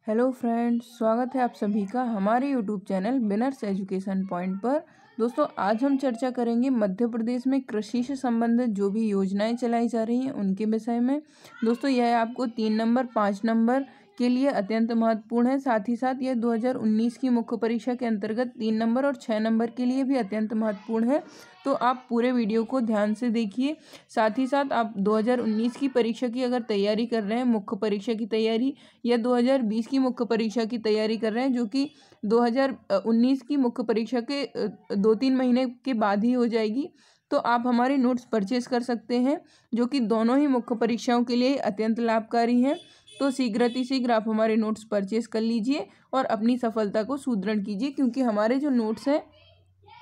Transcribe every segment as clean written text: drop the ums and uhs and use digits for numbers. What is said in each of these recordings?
Hello friends, स्वागत है आप सभी का हमारे यूट्यूब चैनल बिनर्स एजुकेशन पॉइंट पर। दोस्तों, आज हम चर्चा करेंगे मध्य प्रदेश में कृषि से संबंधित जो भी योजनाएं चलाई जा रही हैं उनके विषय में। दोस्तों, यह आपको 3 नंबर 5 नंबर के लिए अत्यंत महत्वपूर्ण है। साथ ही साथ यह 2019 की मुख्य परीक्षा के अंतर्गत 3 नंबर और 6 नंबर के लिए भी अत्यंत महत्वपूर्ण है। तो आप पूरे वीडियो को ध्यान से देखिए। साथ ही साथ आप 2019 की परीक्षा की अगर तैयारी कर रहे हैं, मुख्य परीक्षा की तैयारी, या 2020 की मुख्य परीक्षा की तैयारी कर रहे हैं, जो कि 2019 की मुख्य परीक्षा के 2-3 महीने के बाद ही हो जाएगी, तो आप हमारे नोट्स परचेज कर सकते हैं, जो कि दोनों ही मुख्य परीक्षाओं के लिए अत्यंत लाभकारी हैं। तो शीघ्र आप हमारे नोट्स परचेज कर लीजिए और अपनी सफलता को सुदृढ़ कीजिए, क्योंकि हमारे जो नोट्स हैं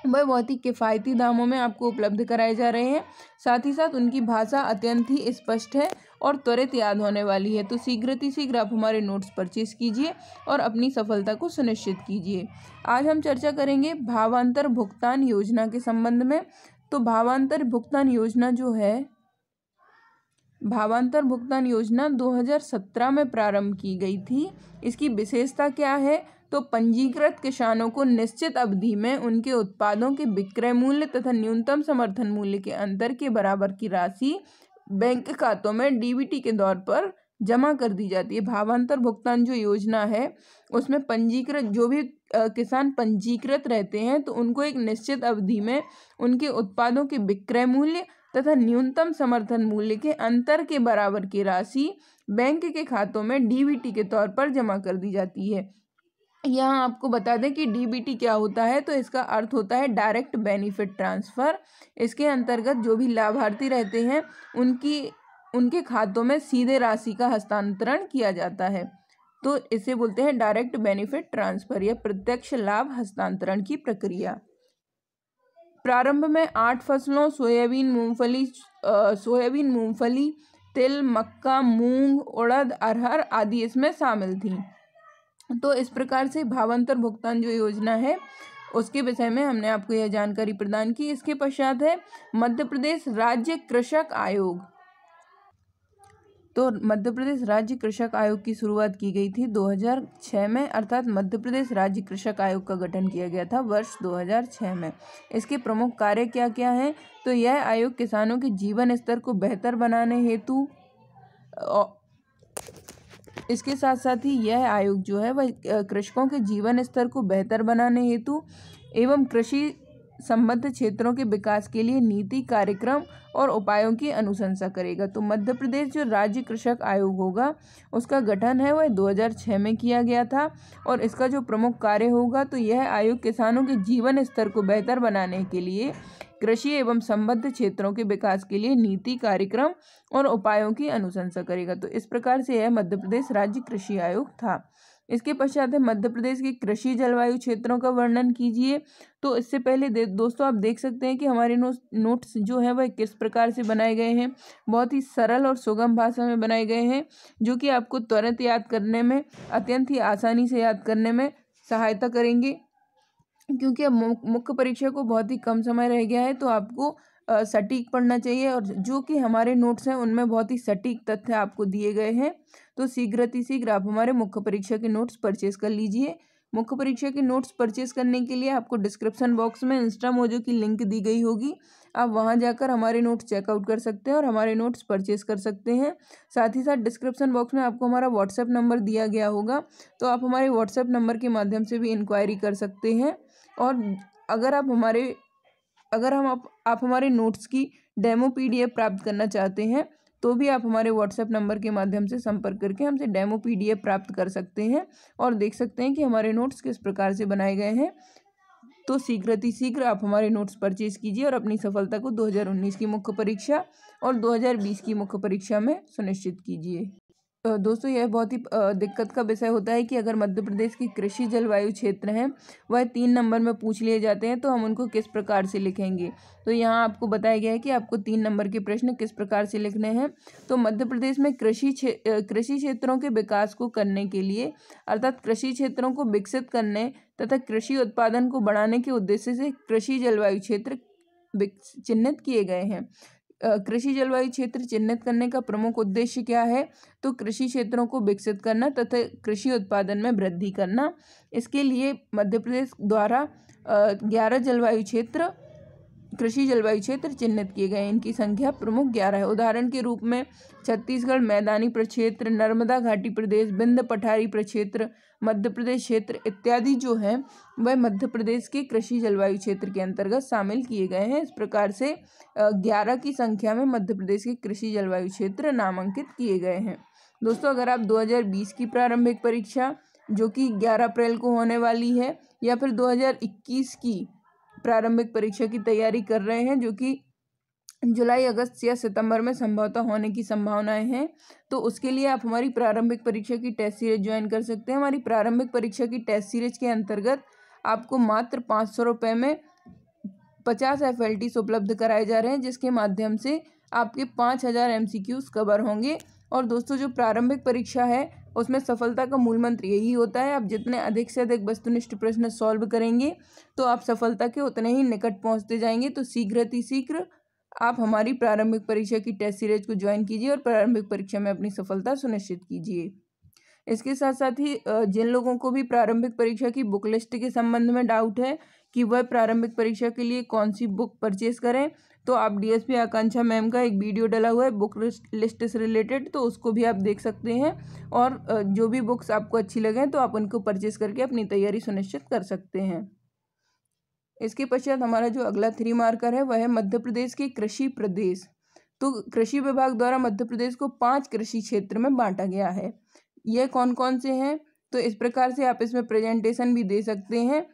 वह बहुत ही किफ़ायती दामों में आपको उपलब्ध कराए जा रहे हैं। साथ ही साथ उनकी भाषा अत्यंत ही स्पष्ट है और त्वरित याद होने वाली है। तो शीघ्र आप हमारे नोट्स परचेज कीजिए और अपनी सफलता को सुनिश्चित कीजिए। आज हम चर्चा करेंगे भावांतर भुगतान योजना के संबंध में। तो भावांतर भुगतान योजना जो है, भावांतर भुगतान योजना 2017 में प्रारंभ की गई थी। इसकी विशेषता क्या है? तो पंजीकृत किसानों को निश्चित अवधि में उनके उत्पादों के विक्रय मूल्य तथा न्यूनतम समर्थन मूल्य के अंतर के बराबर की राशि बैंक खातों में डीबीटी के तौर पर जमा कर दी जाती है। भावांतर भुगतान जो योजना है उसमें पंजीकृत जो भी किसान पंजीकृत रहते हैं, तो उनको एक निश्चित अवधि में उनके उत्पादों के विक्रय मूल्य तथा न्यूनतम समर्थन मूल्य के अंतर के बराबर की राशि बैंक के खातों में डीबीटी के तौर पर जमा कर दी जाती है। यहाँ आपको बता दें कि डीबीटी क्या होता है। तो इसका अर्थ होता है डायरेक्ट बेनिफिट ट्रांसफ़र। इसके अंतर्गत जो भी लाभार्थी रहते हैं उनके खातों में सीधे राशि का हस्तांतरण किया जाता है। तो इसे बोलते हैं डायरेक्ट बेनिफिट ट्रांसफ़र या प्रत्यक्ष लाभ हस्तांतरण की प्रक्रिया। प्रारंभ में 8 फसलों सोयाबीन, मूंगफली, तिल, मक्का, मूंग, उड़द, अरहर आदि इसमें शामिल थी। तो इस प्रकार से भावांतर भुगतान जो योजना है उसके विषय में हमने आपको यह जानकारी प्रदान की। इसके पश्चात है मध्य प्रदेश राज्य कृषक आयोग। तो मध्य प्रदेश राज्य कृषक आयोग की शुरुआत की गई थी 2006 में, अर्थात मध्य प्रदेश राज्य कृषक आयोग का गठन किया गया था वर्ष 2006 में। इसके प्रमुख कार्य क्या क्या हैं? तो यह आयोग किसानों के जीवन स्तर को बेहतर बनाने हेतु, इसके साथ साथ ही यह आयोग जो है वह कृषकों के जीवन स्तर को बेहतर बनाने हेतु एवं कृषि संबद्ध क्षेत्रों के विकास के लिए नीति, कार्यक्रम और उपायों की अनुशंसा करेगा। तो मध्य प्रदेश जो राज्य कृषक आयोग होगा उसका गठन है वह 2006 में किया गया था और इसका जो प्रमुख कार्य होगा, तो यह आयोग किसानों के जीवन स्तर को बेहतर बनाने के लिए कृषि एवं संबद्ध क्षेत्रों के विकास के लिए नीति, कार्यक्रम और उपायों की अनुशंसा करेगा। तो इस प्रकार से यह मध्य प्रदेश राज्य कृषि आयोग था। इसके पश्चात है मध्य प्रदेश के कृषि जलवायु क्षेत्रों का वर्णन कीजिए। तो इससे पहले दोस्तों आप देख सकते हैं कि हमारे नोट्स जो है वह किस प्रकार से बनाए गए हैं। बहुत ही सरल और सुगम भाषा में बनाए गए हैं, जो कि आपको त्वरित याद करने में, अत्यंत ही आसानी से याद करने में सहायता करेंगे। क्योंकि अब मुख्य परीक्षा को बहुत ही कम समय रह गया है, तो आपको सटीक पढ़ना चाहिए और जो कि हमारे नोट्स हैं उनमें बहुत ही सटीक तथ्य आपको दिए गए हैं। तो शीघ्र आप हमारे मुख्य परीक्षा के नोट्स परचेज कर लीजिए। मुख्य परीक्षा के नोट्स परचेज करने के लिए आपको डिस्क्रिप्शन बॉक्स में इंस्टा मोजो की लिंक दी गई होगी। आप वहां जाकर हमारे नोट्स चेकआउट कर सकते हैं और हमारे नोट्स परचेज कर सकते हैं। साथ ही साथ डिस्क्रिप्शन बॉक्स में आपको हमारा व्हाट्सएप नंबर दिया गया होगा, तो आप हमारे व्हाट्सएप नंबर के माध्यम से भी इंक्वायरी कर सकते हैं। और अगर आप हमारे नोट्स की डेमो पीडीएफ प्राप्त करना चाहते हैं, तो भी आप हमारे व्हाट्सएप नंबर के माध्यम से संपर्क करके हमसे डेमो पीडीएफ प्राप्त कर सकते हैं और देख सकते हैं कि हमारे नोट्स किस प्रकार से बनाए गए हैं। तो शीघ्र आप हमारे नोट्स परचेज कीजिए और अपनी सफलता को 2019 की मुख्य परीक्षा और 2020 की मुख्य परीक्षा में सुनिश्चित कीजिए। दोस्तों, यह बहुत ही दिक्कत का विषय होता है कि अगर मध्य प्रदेश की कृषि जलवायु क्षेत्र हैं वह 3 नंबर में पूछ लिए जाते हैं, तो हम उनको किस प्रकार से लिखेंगे। तो यहाँ आपको बताया गया है कि आपको 3 नंबर के प्रश्न किस प्रकार से लिखने हैं। तो मध्य प्रदेश में कृषि क्षेत्रों के विकास को करने के लिए, अर्थात कृषि क्षेत्रों को विकसित करने तथा कृषि उत्पादन को बढ़ाने के उद्देश्य से कृषि जलवायु क्षेत्र चिन्हित किए गए हैं। कृषि जलवायु क्षेत्र चिन्हित करने का प्रमुख उद्देश्य क्या है? तो कृषि क्षेत्रों को विकसित करना तथा कृषि उत्पादन में वृद्धि करना। इसके लिए मध्य प्रदेश द्वारा 11 जलवायु क्षेत्र कृषि जलवायु क्षेत्र चिन्हित किए गए। इनकी संख्या प्रमुख 11 है। उदाहरण के रूप में छत्तीसगढ़ मैदानी प्रक्षेत्र, नर्मदा घाटी प्रदेश, विंध्य पठारी प्रक्षेत्र, मध्य प्रदेश क्षेत्र इत्यादि जो है वह मध्य प्रदेश के कृषि जलवायु क्षेत्र के अंतर्गत शामिल किए गए हैं। इस प्रकार से 11 की संख्या में मध्य प्रदेश के कृषि जलवायु क्षेत्र नामांकित किए गए हैं। दोस्तों, अगर आप 2020 की प्रारंभिक परीक्षा जो कि 11 अप्रैल को होने वाली है या फिर 2021 की प्रारंभिक परीक्षा की तैयारी कर रहे हैं जो कि जुलाई, अगस्त या सितंबर में संभवतः होने की संभावनाएं हैं, तो उसके लिए आप हमारी प्रारंभिक परीक्षा की टेस्ट सीरीज ज्वाइन कर सकते हैं। हमारी प्रारंभिक परीक्षा की टेस्ट सीरीज के अंतर्गत आपको मात्र 500 रुपये में 50 FLTs उपलब्ध कराए जा रहे हैं, जिसके माध्यम से आपके 5000 MCQs कवर होंगे। और दोस्तों, जो प्रारंभिक परीक्षा है उसमें सफलता का मूल मंत्र यही होता है, आप जितने अधिक से अधिक वस्तुनिष्ठ प्रश्न सॉल्व करेंगे तो आप सफलता के उतने ही निकट पहुंचते जाएंगे। तो शीघ्र आप हमारी प्रारंभिक परीक्षा की टेस्ट सीरीज को ज्वाइन कीजिए और प्रारंभिक परीक्षा में अपनी सफलता सुनिश्चित कीजिए। इसके साथ साथ ही जिन लोगों को भी प्रारंभिक परीक्षा की बुक लिस्ट के संबंध में डाउट है कि वह प्रारंभिक परीक्षा के लिए कौन सी बुक परचेज करें, तो आप DSP आकांक्षा मैम का एक वीडियो डला हुआ है बुक लिस्ट से रिलेटेड, तो उसको भी आप देख सकते हैं। और जो भी बुक्स आपको अच्छी लगें तो आप उनको परचेज करके अपनी तैयारी सुनिश्चित कर सकते हैं। इसके पश्चात हमारा जो अगला 3 मार्कर है वह है मध्य प्रदेश के कृषि प्रदेश। तो कृषि विभाग द्वारा मध्य प्रदेश को 5 कृषि क्षेत्र में बांटा गया है। यह कौन कौन से हैं? तो इस प्रकार से आप इसमें प्रेजेंटेशन भी दे सकते हैं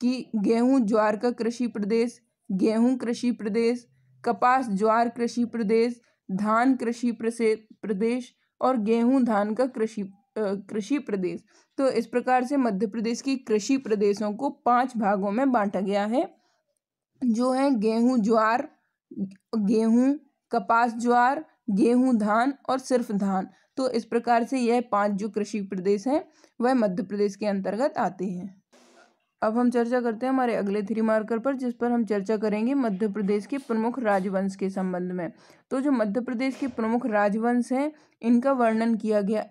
कि गेहूं ज्वार का कृषि प्रदेश, गेहूं कृषि प्रदेश, कपास ज्वार कृषि प्रदेश, धान कृषि प्रदेश और गेहूं धान का कृषि प्रदेश। तो इस प्रकार से मध्य प्रदेश की कृषि प्रदेशों को 5 भागों में बांटा गया है, जो है गेहूं ज्वार, गेहूं, कपास ज्वार, गेहूं धान और सिर्फ धान। तो इस प्रकार से यह 5 जो कृषि प्रदेश हैं वह मध्य प्रदेश के अंतर्गत आते हैं। अब हम चर्चा करते हैं हमारे अगले 3 मार्कर पर, जिस पर हम चर्चा करेंगे मध्य प्रदेश के प्रमुख राजवंश के संबंध में। तो जो मध्य प्रदेश के प्रमुख राजवंश हैं इनका वर्णन किया गया।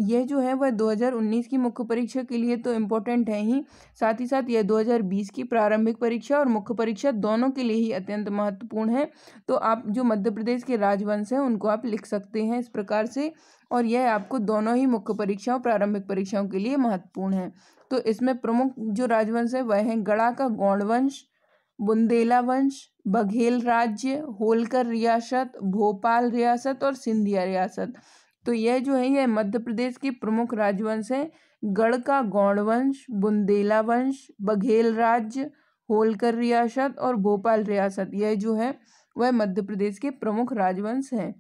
यह जो है वह 2019 की मुख्य परीक्षा के लिए तो इम्पोर्टेंट है ही, साथ ही साथ यह 2020 की प्रारंभिक परीक्षा और मुख्य परीक्षा दोनों के लिए ही अत्यंत महत्वपूर्ण है। तो आप जो मध्य प्रदेश के राजवंश हैं उनको आप लिख सकते हैं इस प्रकार से, और यह आपको दोनों ही मुख्य परीक्षाओं प्रारंभिक परीक्षाओं के लिए महत्वपूर्ण है। तो इसमें प्रमुख जो राजवंश है वह है गड़ा का गौड़ वंश, बुंदेला वंश, बघेल राज्य, होलकर रियासत, भोपाल रियासत और सिंधिया रियासत। तो यह जो है यह मध्य प्रदेश के प्रमुख राजवंश है। गढ़ का गौड़ वंश, बुंदेला वंश, बघेल राज्य, होलकर रियासत और भोपाल रियासत, यह जो है वह मध्य प्रदेश के प्रमुख राजवंश हैं।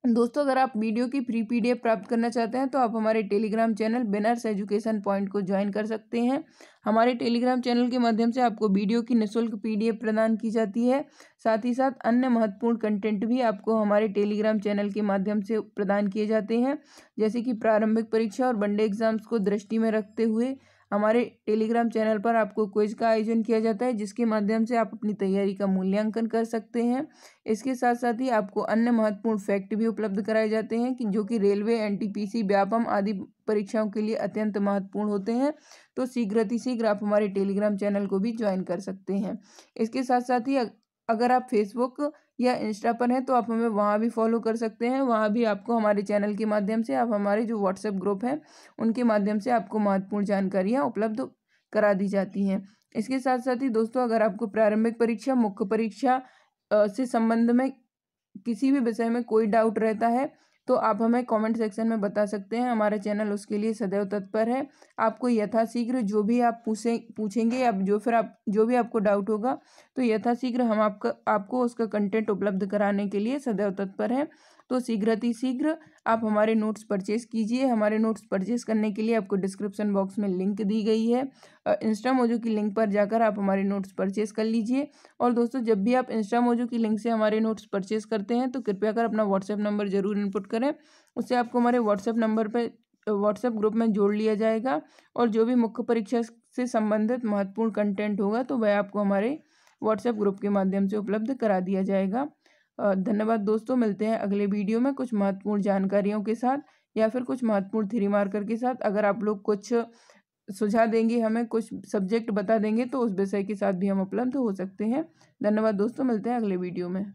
दोस्तों, अगर आप वीडियो की फ्री PDF प्राप्त करना चाहते हैं तो आप हमारे टेलीग्राम चैनल बिनर्स एजुकेशन पॉइंट को ज्वाइन कर सकते हैं। हमारे टेलीग्राम चैनल के माध्यम से आपको वीडियो की निःशुल्क PDF प्रदान की जाती है। साथ ही साथ अन्य महत्वपूर्ण कंटेंट भी आपको हमारे टेलीग्राम चैनल के माध्यम से प्रदान किए जाते हैं, जैसे कि प्रारंभिक परीक्षा और वनडे एग्जाम्स को दृष्टि में रखते हुए हमारे टेलीग्राम चैनल पर आपको क्विज का आयोजन किया जाता है, जिसके माध्यम से आप अपनी तैयारी का मूल्यांकन कर सकते हैं। इसके साथ साथ ही आपको अन्य महत्वपूर्ण फैक्ट भी उपलब्ध कराए जाते हैं कि जो कि रेलवे, NTPC, व्यापम आदि परीक्षाओं के लिए अत्यंत महत्वपूर्ण होते हैं। तो शीघ्र आप हमारे टेलीग्राम चैनल को भी ज्वाइन कर सकते हैं। इसके साथ साथ ही अगर आप फेसबुक या इंस्टा पर हैं तो आप हमें वहाँ भी फॉलो कर सकते हैं। वहाँ भी आपको हमारे चैनल के माध्यम से आप हमारे जो व्हाट्सएप ग्रुप हैं उनके माध्यम से आपको महत्वपूर्ण जानकारियाँ उपलब्ध करा दी जाती हैं। इसके साथ साथ ही दोस्तों, अगर आपको प्रारंभिक परीक्षा, मुख्य परीक्षा से संबंध में किसी भी विषय में कोई डाउट रहता है तो आप हमें कमेंट सेक्शन में बता सकते हैं। हमारा चैनल उसके लिए सदैव तत्पर है। आपको यथाशीघ्र जो भी आप पूछेंगे या जो भी आपको डाउट होगा तो यथाशीघ्र हम आपको उसका कंटेंट उपलब्ध कराने के लिए सदैव तत्पर हैं। तो शीघ्र आप हमारे नोट्स परचेज कीजिए। हमारे नोट्स परचेज करने के लिए आपको डिस्क्रिप्शन बॉक्स में लिंक दी गई है। इंस्टा मोजो की लिंक पर जाकर आप हमारे नोट्स परचेज कर लीजिए। और दोस्तों, जब भी आप इंस्टा मोजो की लिंक से हमारे नोट्स परचेज करते हैं तो कृपया कर अपना व्हाट्सएप नंबर जरूर इनपुट करें। उससे आपको हमारे व्हाट्सएप नंबर पर व्हाट्सएप ग्रुप में जोड़ लिया जाएगा और जो भी मुख्य परीक्षा से संबंधित महत्वपूर्ण कंटेंट होगा तो वह आपको हमारे व्हाट्सएप ग्रुप के माध्यम से उपलब्ध करा दिया जाएगा। धन्यवाद दोस्तों, मिलते हैं अगले वीडियो में कुछ महत्वपूर्ण जानकारियों के साथ या फिर कुछ महत्वपूर्ण थ्री मार्कर के साथ। अगर आप लोग कुछ सुझाव देंगे, हमें कुछ सब्जेक्ट बता देंगे तो उस विषय के साथ भी हम उपलब्ध हो सकते हैं। धन्यवाद दोस्तों, मिलते हैं अगले वीडियो में।